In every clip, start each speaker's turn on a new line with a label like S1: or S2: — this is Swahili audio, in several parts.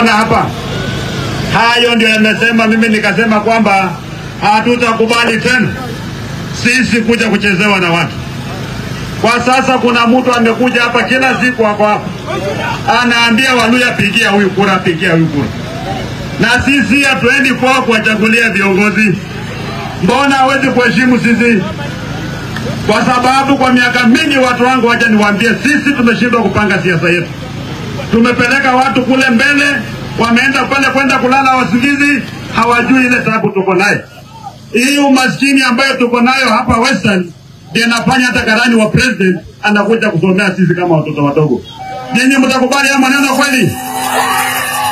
S1: tunaona hapa. Hayo ndio yamesema, mimi nikasema kwamba hatutakubali tena sisi kuja kuchezewa na watu. Kwa sasa kuna mtu amekuja hapa kila siku hapa anaambia Waluya pigia huyu kura, pigia huyu kura. Na sisi hatuendi kwa kuwachagulia viongozi. Mbona hawezi kuheshimu sisi? Kwa sababu kwa miaka mingi watu wangu, wacha niwaambie, sisi tumeshindwa kupanga siasa yetu. Tumepeleka watu kule mbele, wameenda pale kwenda kulala wasingizi, hawajui ile tabu tuko nayo. Hii umaskini ambayo tuko nayo hapa Western ndio nafanya hata karani wa president anakuja kusomea sisi kama watoto wadogo. Nyinyi mtakubali haya maneno kweli?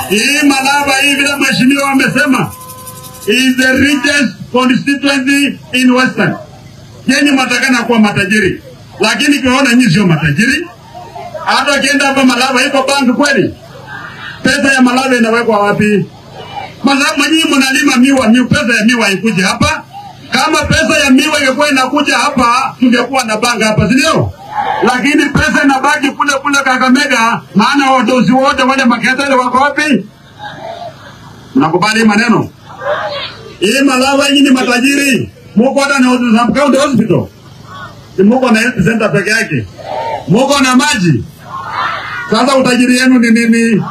S1: Hii Malava hii vile mheshimiwa amesema is the richest constituency in Western. Nyinyi mtakana kuwa matajiri, lakini kiona nyinyi sio matajiri. Hata kienda hapa Malava iko banki kweli? Pesa ya Malava inawekwa wapi? Mazama nyinyi mnalima miwa, pesa ya miwa ikuje hapa. Kama pesa ya miwa ingekuwa inakuja hapa, tungekuwa na banga hapa, si ndio? Lakini pesa inabaki kule Kakamega, maana wadosi wote wale maketele wako wapi? Mnakubali maneno? Hii Malava nyinyi matajiri, muko hata na county hospital. Muko na health center peke yake. Muko na maji. Sasa utajiri yenu ni nini?